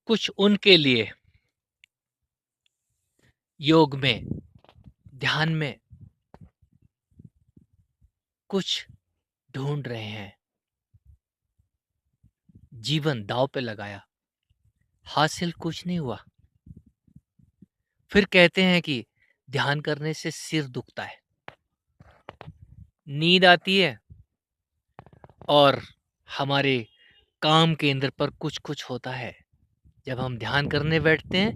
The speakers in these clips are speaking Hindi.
कुछ उनके लिए योग में, ध्यान में कुछ ढूंढ रहे हैं। जीवन दांव पे लगाया, हासिल कुछ नहीं हुआ। फिर कहते हैं कि ध्यान करने से सिर दुखता है, नींद आती है और हमारे काम केंद्र पर कुछ कुछ होता है। जब हम ध्यान करने बैठते हैं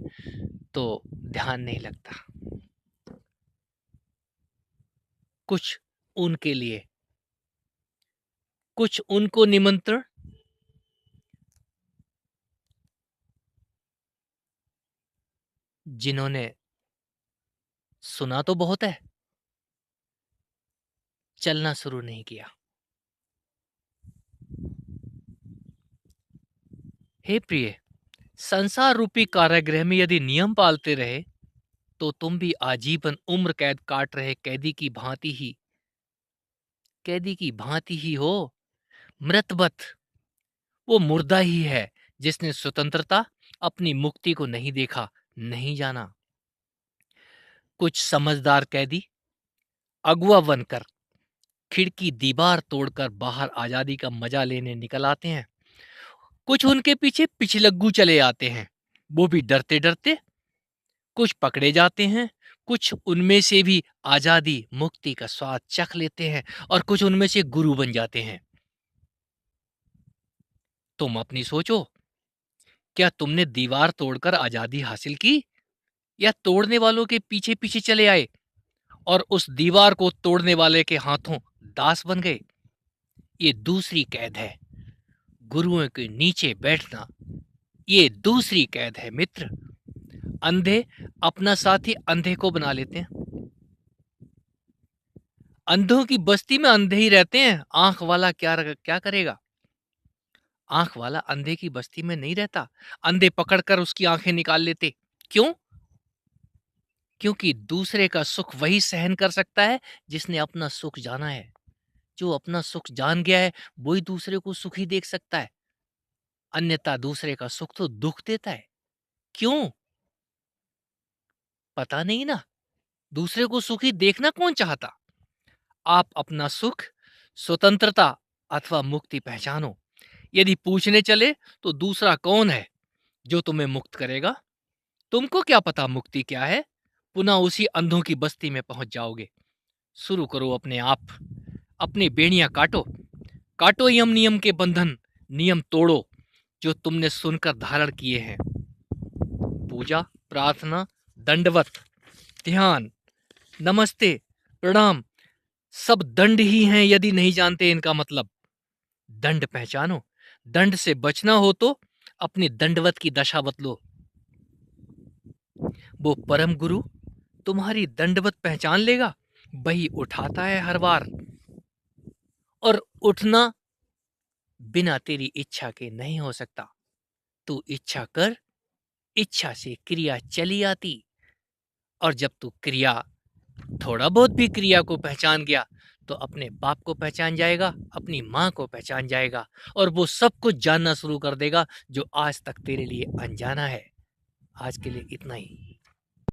तो ध्यान नहीं लगता। कुछ उनके लिए, कुछ उनको निमंत्रण जिन्होंने सुना तो बहुत है, चलना शुरू नहीं किया। हे प्रिय, संसार रूपी कारागृह में यदि नियम पालते रहे तो तुम भी आजीवन उम्र कैद काट रहे कैदी की भांति ही हो। मृतवत, वो मुर्दा ही है जिसने स्वतंत्रता, अपनी मुक्ति को नहीं देखा, नहीं जाना। कुछ समझदार कैदी अगुआ बनकर खिड़की दीवार तोड़कर बाहर आजादी का मजा लेने निकल आते हैं। कुछ उनके पीछे पिछलग्गू चले आते हैं, वो भी डरते डरते। कुछ पकड़े जाते हैं, कुछ उनमें से भी आजादी मुक्ति का स्वाद चख लेते हैं और कुछ उनमें से गुरु बन जाते हैं। तुम अपनी सोचो, क्या तुमने दीवार तोड़कर आजादी हासिल की या तोड़ने वालों के पीछे पीछे चले आए और उस दीवार को तोड़ने वाले के हाथों दास बन गए? ये दूसरी कैद है, गुरुओं के नीचे बैठना। ये दूसरी कैद है मित्र। अंधे अपना साथी अंधे को बना लेते हैं। अंधों की बस्ती में अंधे ही रहते हैं, आंख वाला क्या करेगा? आंख वाला अंधे की बस्ती में नहीं रहता। अंधे पकड़कर उसकी आंखें निकाल लेते। क्यों? क्योंकि दूसरे का सुख वही सहन कर सकता है जिसने अपना सुख जाना है। जो अपना सुख जान गया है वही दूसरे को सुखी देख सकता है, अन्यथा दूसरे का सुख तो दुख देता है। क्यों? पता नहीं ना। दूसरे को सुखी देखना कौन चाहता? आप अपना सुख, स्वतंत्रता अथवा मुक्ति पहचानो। यदि पूछने चले तो दूसरा कौन है जो तुम्हें मुक्त करेगा? तुमको क्या पता मुक्ति क्या है? पुनः उसी अंधों की बस्ती में पहुंच जाओगे। शुरू करो अपने आप, अपनी बेड़ियां काटो। काटो यम नियम के बंधन, नियम तोड़ो जो तुमने सुनकर धारण किए हैं। पूजा, प्रार्थना, दंडवत, ध्यान, नमस्ते, प्रणाम सब दंड ही हैं यदि नहीं जानते इनका मतलब। दंड पहचानो। दंड से बचना हो तो अपनी दंडवत की दशा बदलो। वो परम गुरु तुम्हारी दंडवत पहचान लेगा। वही उठाता है हर बार, और उठना बिना तेरी इच्छा के नहीं हो सकता। तू इच्छा कर, इच्छा से क्रिया चली आती। और जब तू क्रिया, थोड़ा बहुत भी क्रिया को पहचान गया तो अपने बाप को पहचान जाएगा, अपनी माँ को पहचान जाएगा और वो सब कुछ जानना शुरू कर देगा जो आज तक तेरे लिए अनजाना है। आज के लिए इतना ही।